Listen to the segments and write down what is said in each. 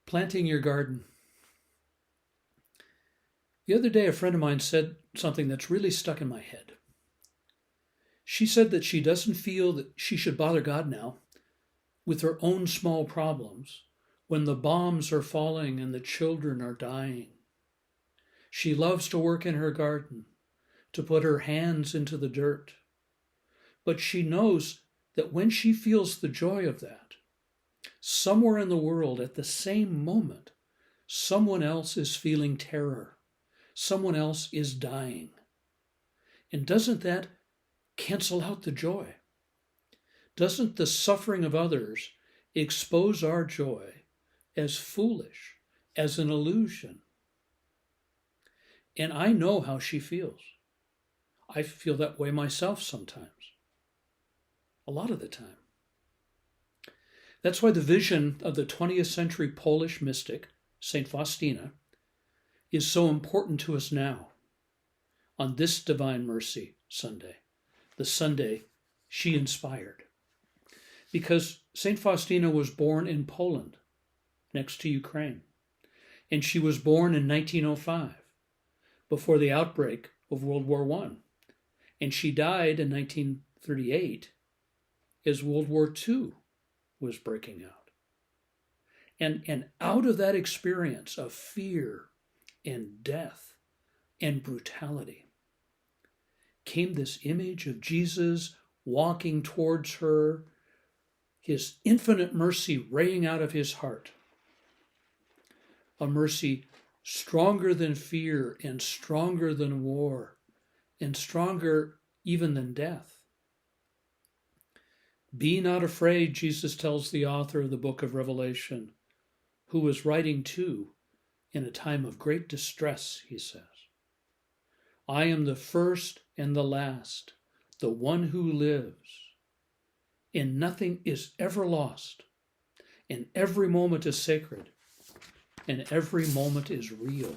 Planting your garden. The other day, a friend of mine said something that's really stuck in my head. She said that she doesn't feel that she should bother God now with her own small problems when the bombs are falling and the children are dying. She loves to work in her garden, to put her hands into the dirt. But she knows that when she feels the joy of that, somewhere in the world at the same moment, someone else is feeling terror. Someone else is dying. And doesn't that cancel out the joy? Doesn't the suffering of others expose our joy as foolish, as an illusion? And I know how she feels. I feel that way myself sometimes. A lot of the time. That's why the vision of the 20th century Polish mystic, St. Faustina, is so important to us now, on this Divine Mercy Sunday, the Sunday she inspired. Because St. Faustina was born in Poland, next to Ukraine, and she was born in 1905, before the outbreak of World War I, and she died in 1938 as World War II was breaking out. And out of that experience of fear and death and brutality came this image of Jesus walking towards her, his infinite mercy raying out of his heart. A mercy stronger than fear and stronger than war and stronger even than death. Be not afraid, Jesus tells the author of the book of Revelation, who was writing too in a time of great distress, he says. I am the first and the last, the one who lives. And nothing is ever lost. And every moment is sacred. And every moment is real.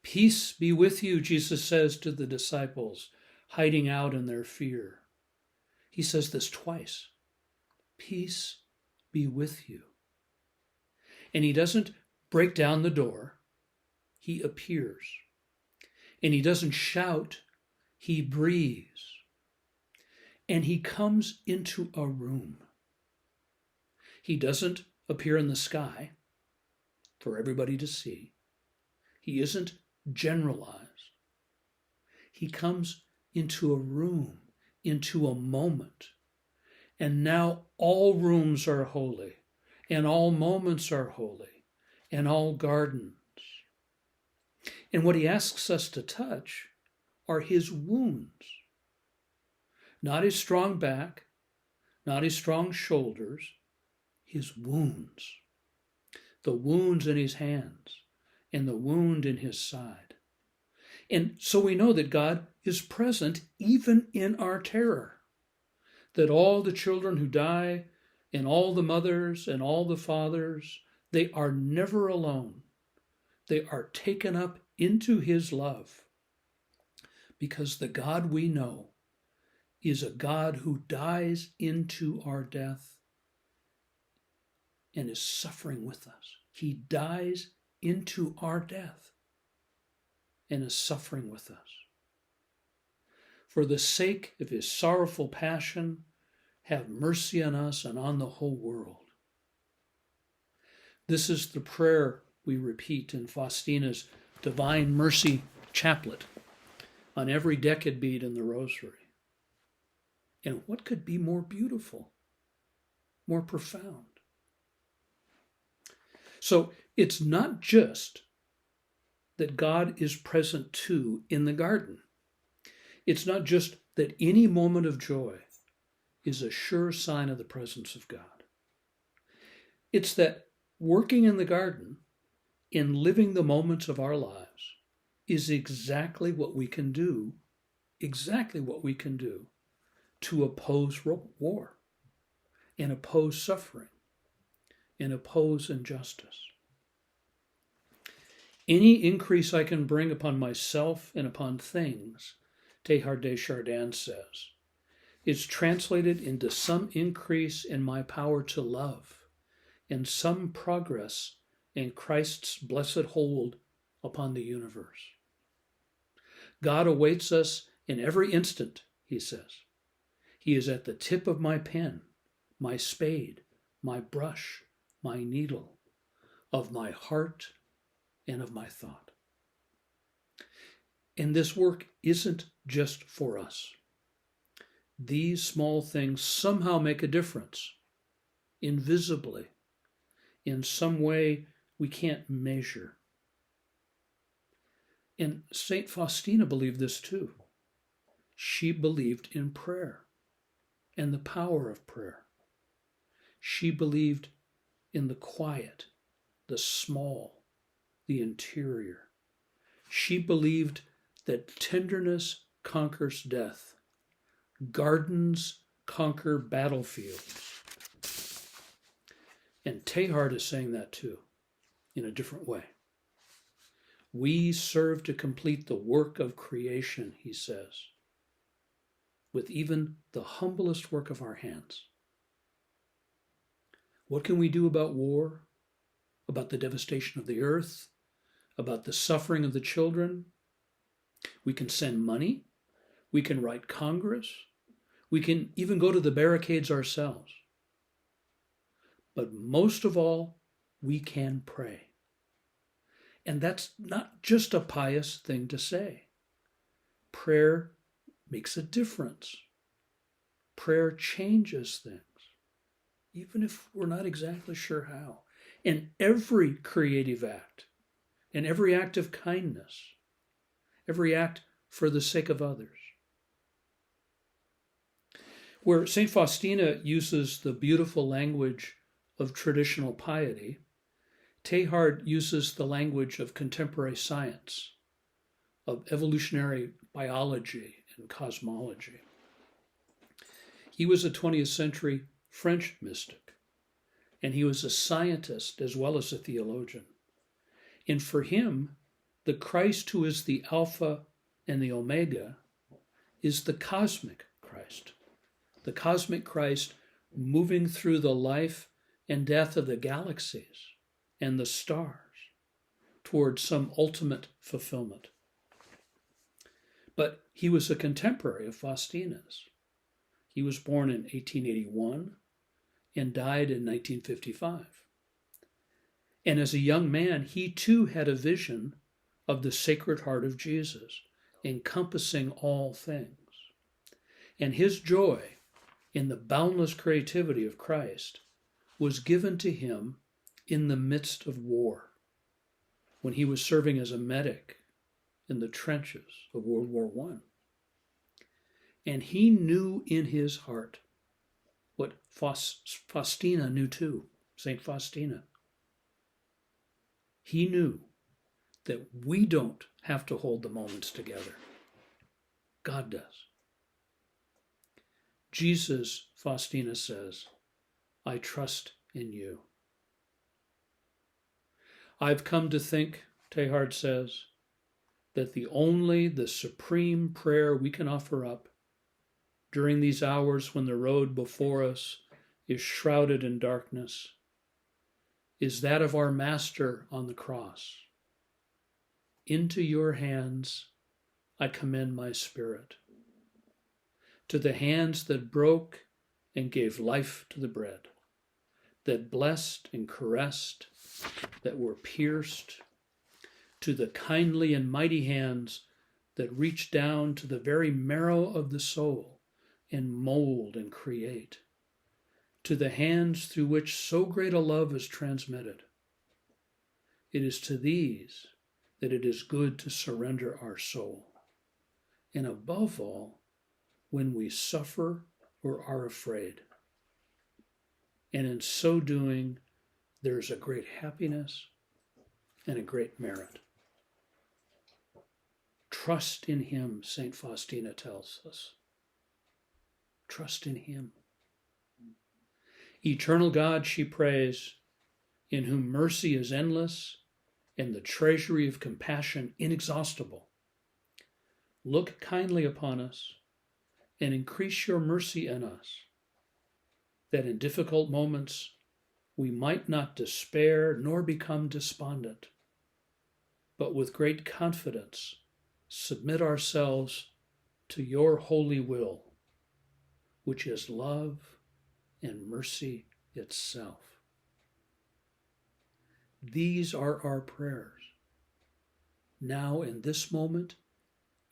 Peace be with you, Jesus says to the disciples, hiding out in their fear. He says this twice. Peace be with you. And he doesn't break down the door. He appears. And he doesn't shout. He breathes. And he comes into a room. He doesn't appear in the sky for everybody to see. He isn't generalized. He comes into a room, into a moment. And now all rooms are holy, and all moments are holy, and all gardens. And what he asks us to touch are his wounds. Not his strong back, not his strong shoulders, his wounds. The wounds in his hands and the wound in his side. And so we know that God is present even in our terror. That all the children who die and all the mothers and all the fathers, they are never alone. They are taken up into his love. Because the God we know is a God who dies into our death and is suffering with us. He dies into our death and is suffering with us. For the sake of his sorrowful passion, have mercy on us and on the whole world. This is the prayer we repeat in Faustina's Divine Mercy Chaplet on every decade bead in the Rosary. And what could be more beautiful, more profound? So it's not just that God is present too in the garden. It's not just that any moment of joy is a sure sign of the presence of God. It's that working in the garden, in living the moments of our lives, is exactly what we can do to oppose war and oppose suffering and oppose injustice. Any increase I can bring upon myself and upon things, Teilhard de Chardin says, is translated into some increase in my power to love and some progress in Christ's blessed hold upon the universe. God awaits us in every instant, he says. He is at the tip of my pen, my spade, my brush, my needle, of my heart and of my thought. And this work isn't just for us. These small things somehow make a difference, invisibly, in some way we can't measure. And St. Faustina believed this too. She believed in prayer and the power of prayer. She believed in the quiet, the small, the interior. She believed that tenderness conquers death. Gardens conquer battlefields. And Teilhard is saying that too, in a different way. We serve to complete the work of creation, he says, with even the humblest work of our hands. What can we do about war, about the devastation of the earth, about the suffering of the children? We can send money. We can write Congress. We can even go to the barricades ourselves. But most of all, we can pray. And that's not just a pious thing to say. Prayer makes a difference. Prayer changes things, even if we're not exactly sure how. And every creative act, and every act of kindness, every act for the sake of others. Where St. Faustina uses the beautiful language of traditional piety, Teilhard uses the language of contemporary science, of evolutionary biology and cosmology. He was a 20th century French mystic, and he was a scientist as well as a theologian. And for him, the Christ who is the Alpha and the Omega is the cosmic Christ. The cosmic Christ moving through the life and death of the galaxies and the stars towards some ultimate fulfillment. But he was a contemporary of Faustina's. He was born in 1881 and died in 1955. And as a young man, he too had a vision of the Sacred Heart of Jesus, encompassing all things. And his joy in the boundless creativity of Christ was given to him in the midst of war, when he was serving as a medic in the trenches of World War I. And he knew in his heart what Faustina knew too, St. Faustina. He knew that we don't have to hold the moments together. God does. Jesus, Faustina says, I trust in you. I've come to think, Teilhard says, that the supreme prayer we can offer up during these hours when the road before us is shrouded in darkness is that of our Master on the cross. Into your hands I commend my spirit. To the hands that broke and gave life to the bread, that blessed and caressed, that were pierced, to the kindly and mighty hands that reach down to the very marrow of the soul and mold and create, to the hands through which so great a love is transmitted. It is to these that it is good to surrender our soul. And above all, when we suffer or are afraid. And in so doing, there's a great happiness and a great merit. Trust in him, St. Faustina tells us. Trust in him. Eternal God, she prays, in whom mercy is endless and the treasury of compassion inexhaustible. Look kindly upon us and increase your mercy in us, that in difficult moments we might not despair nor become despondent, but with great confidence submit ourselves to your holy will, which is love and mercy itself. These are our prayers, now in this moment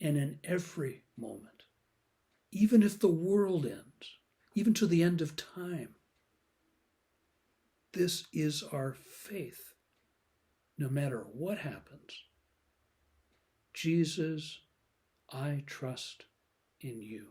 and in every moment, even if the world ends, even to the end of time. This is our faith, no matter what happens. Jesus, I trust in you.